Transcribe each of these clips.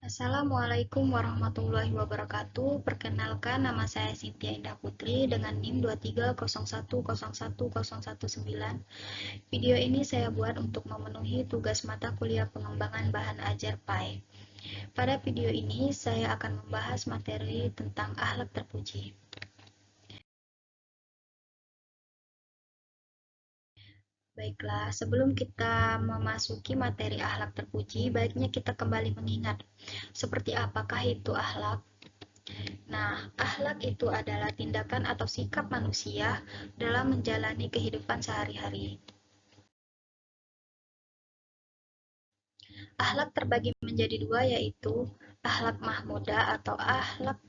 Assalamualaikum warahmatullahi wabarakatuh. Perkenalkan, nama saya Cynthia Indah Putri dengan NIM 230101019. Video ini saya buat untuk memenuhi tugas mata kuliah pengembangan bahan ajar PAI. Pada video ini saya akan membahas materi tentang akhlak terpuji. Baiklah, sebelum kita memasuki materi akhlak terpuji, baiknya kita kembali mengingat seperti apakah itu akhlak. Nah, akhlak itu adalah tindakan atau sikap manusia dalam menjalani kehidupan sehari-hari. Akhlak terbagi menjadi dua, yaitu akhlak mahmudah atau akhlak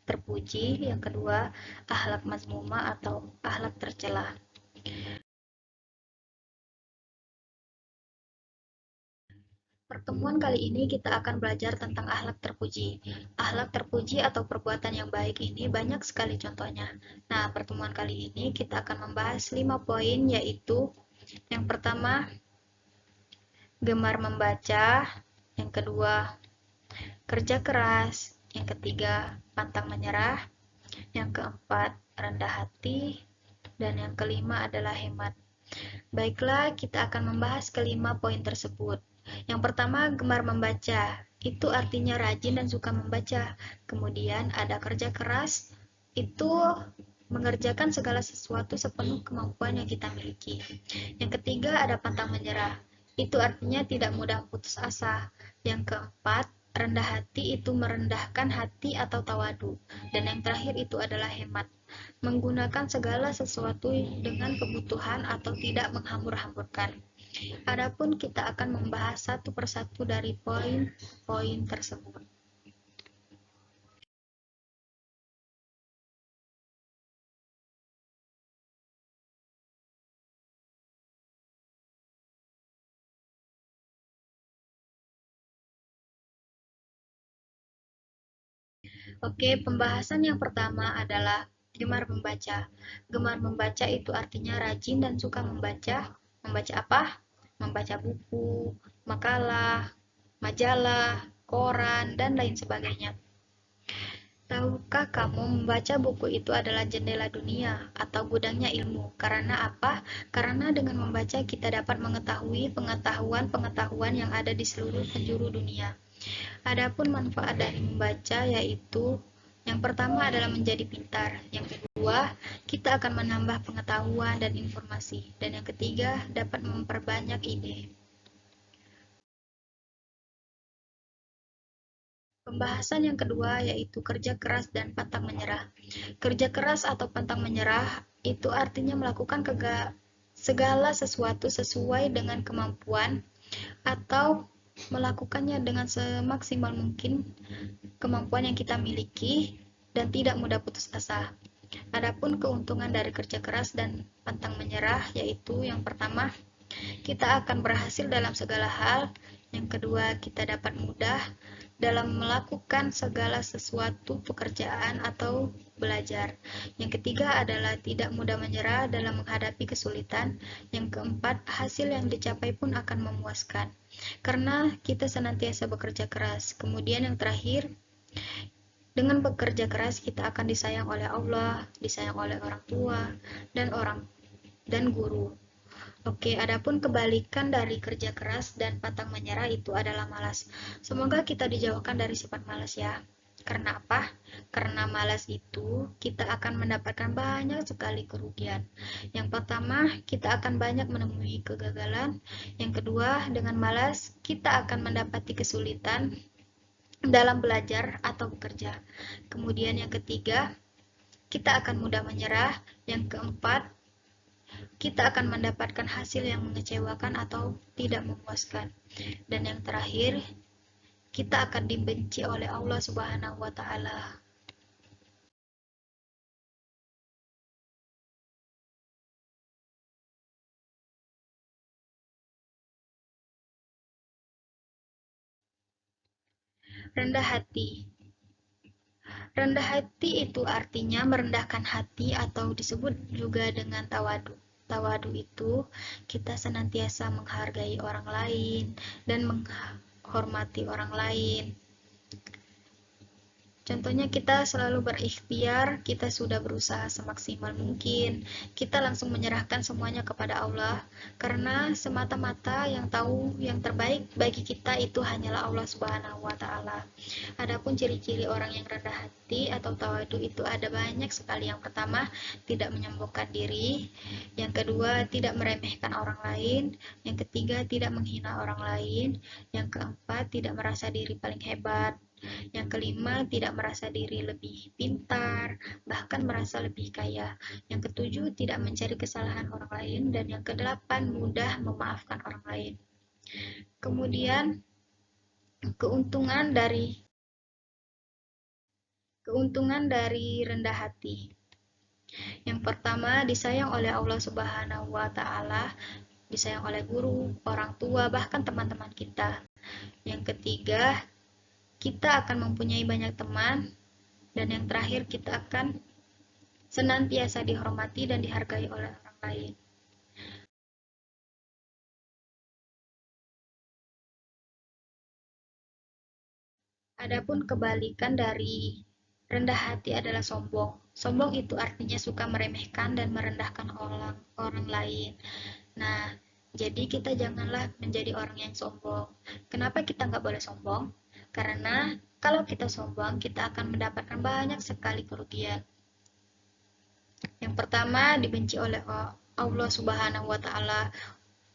terpuji, yang kedua akhlak mazmumah atau akhlak tercela. Pertemuan kali ini kita akan belajar tentang akhlak terpuji. Akhlak terpuji atau perbuatan yang baik ini banyak sekali contohnya. Nah, pertemuan kali ini kita akan membahas 5 poin, yaitu yang pertama, gemar membaca, yang kedua, kerja keras, yang ketiga, pantang menyerah, yang keempat, rendah hati, dan yang kelima adalah hemat. Baiklah, kita akan membahas kelima poin tersebut. Yang pertama, gemar membaca. Itu artinya rajin dan suka membaca. Kemudian ada kerja keras, itu mengerjakan segala sesuatu sepenuh kemampuan yang kita miliki. Yang ketiga, ada pantang menyerah. Itu artinya tidak mudah putus asa. Yang keempat, rendah hati itu merendahkan hati atau tawadu. Dan yang terakhir itu adalah hemat, menggunakan segala sesuatu dengan kebutuhan atau tidak menghambur-hamburkan. Adapun kita akan membahas satu persatu dari poin-poin tersebut. Oke, pembahasan yang pertama adalah gemar membaca. Gemar membaca itu artinya rajin dan suka membaca. Membaca apa? Membaca buku, makalah, majalah, koran, dan lain sebagainya. Tahukah kamu, membaca buku itu adalah jendela dunia atau gudangnya ilmu? Karena apa? Karena dengan membaca kita dapat mengetahui pengetahuan-pengetahuan yang ada di seluruh penjuru dunia. Adapun manfaat dari membaca yaitu yang pertama adalah menjadi pintar, yang kedua kita akan menambah pengetahuan dan informasi, dan yang ketiga dapat memperbanyak ide. Pembahasan yang kedua yaitu kerja keras dan pantang menyerah. Kerja keras atau pantang menyerah itu artinya melakukan segala sesuatu sesuai dengan kemampuan atau melakukannya dengan semaksimal mungkin kemampuan yang kita miliki dan tidak mudah putus asa. Adapun keuntungan dari kerja keras dan pantang menyerah yaitu yang pertama, kita akan berhasil dalam segala hal. Yang kedua, kita dapat mudah dalam melakukan segala sesuatu pekerjaan atau belajar. Yang ketiga adalah tidak mudah menyerah dalam menghadapi kesulitan. Yang keempat, hasil yang dicapai pun akan memuaskan karena kita senantiasa bekerja keras. Kemudian yang terakhir, dengan bekerja keras kita akan disayang oleh Allah, disayang oleh orang tua dan guru. Oke, adapun kebalikan dari kerja keras dan pantang menyerah itu adalah malas. Semoga kita dijauhkan dari sifat malas ya. Karena apa? Karena malas itu kita akan mendapatkan banyak sekali kerugian. Yang pertama, kita akan banyak menemui kegagalan. Yang kedua, dengan malas kita akan mendapati kesulitan dalam belajar atau bekerja. Kemudian yang ketiga, kita akan mudah menyerah. Yang keempat, kita akan mendapatkan hasil yang mengecewakan atau tidak memuaskan. Dan yang terakhir, kita akan dibenci oleh Allah Subhanahu wa taala. Rendah hati. Rendah hati itu artinya merendahkan hati atau disebut juga dengan tawadu. Tawadu itu kita senantiasa menghargai orang lain dan menghormati orang lain. Contohnya kita selalu berikhtiar, kita sudah berusaha semaksimal mungkin, kita langsung menyerahkan semuanya kepada Allah, karena semata-mata yang tahu yang terbaik bagi kita itu hanyalah Allah Subhanahu wa Ta'ala. Adapun ciri-ciri orang yang rendah hati atau tawadu itu ada banyak sekali. Yang pertama, tidak menyombongkan diri. Yang kedua, tidak meremehkan orang lain. Yang ketiga, tidak menghina orang lain. Yang keempat, tidak merasa diri paling hebat. Yang kelima, tidak merasa diri lebih pintar, bahkan merasa lebih kaya. Yang ketujuh, tidak mencari kesalahan orang lain. Dan yang kedelapan, mudah memaafkan orang lain. Kemudian, keuntungan dari rendah hati. Yang pertama, disayang oleh Allah Subhanahu wa Ta'ala, disayang oleh guru, orang tua, bahkan teman-teman kita. Yang ketiga, kita akan mempunyai banyak teman. Dan yang terakhir, kita akan senantiasa dihormati dan dihargai oleh orang lain. Adapun kebalikan dari rendah hati adalah sombong. Sombong itu artinya suka meremehkan dan merendahkan orang lain. Nah, jadi kita janganlah menjadi orang yang sombong. Kenapa kita nggak boleh sombong? Karena kalau kita sombong, kita akan mendapatkan banyak sekali kerugian. Yang pertama, dibenci oleh Allah Subhanahu wa Ta'ala,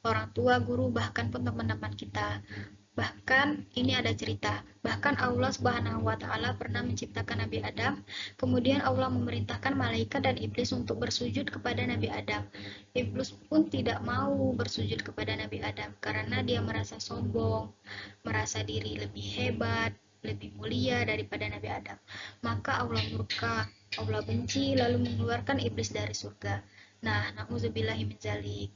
orang tua, guru, bahkan pun teman-teman kita. Bahkan ini ada cerita, bahkan Allah Subhanahu wa Ta'ala pernah menciptakan Nabi Adam, kemudian Allah memerintahkan malaikat dan iblis untuk bersujud kepada Nabi Adam. Iblis pun tidak mau bersujud kepada Nabi Adam karena dia merasa sombong, merasa diri lebih hebat, lebih mulia daripada Nabi Adam. Maka Allah murka, Allah benci, lalu mengeluarkan iblis dari surga. Nah, na'udzubillahi min dzalik.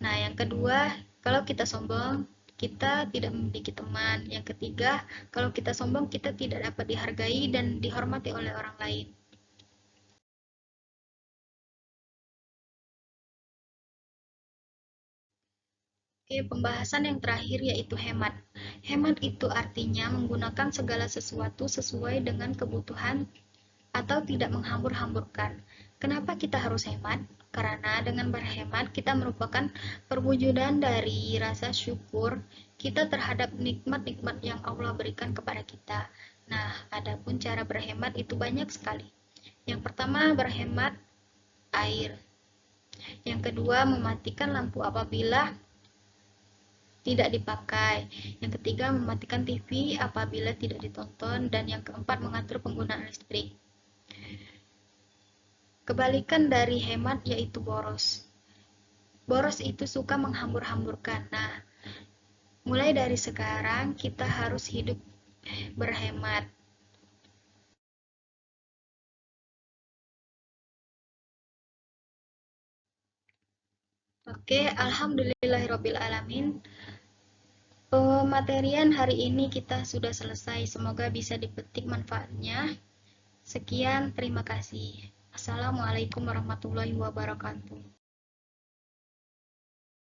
Nah, yang kedua, kalau kita sombong, kita tidak memiliki teman. Yang ketiga, kalau kita sombong, kita tidak dapat dihargai dan dihormati oleh orang lain. Oke, pembahasan yang terakhir yaitu hemat. Hemat itu artinya menggunakan segala sesuatu sesuai dengan kebutuhan atau tidak menghambur-hamburkan. Kenapa kita harus hemat? Karena dengan berhemat kita merupakan perwujudan dari rasa syukur kita terhadap nikmat-nikmat yang Allah berikan kepada kita. Nah, adapun cara berhemat itu banyak sekali. Yang pertama, berhemat air. Yang kedua, mematikan lampu apabila tidak dipakai. Yang ketiga, mematikan TV apabila tidak ditonton. Dan yang keempat, mengatur penggunaan listrik. Kebalikan dari hemat yaitu boros. Boros itu suka menghambur-hamburkan. Nah, mulai dari sekarang kita harus hidup berhemat. Oke, alhamdulillahirobbilalamin. Pematerian hari ini kita sudah selesai. Semoga bisa dipetik manfaatnya. Sekian, terima kasih. Assalamualaikum warahmatullahi wabarakatuh.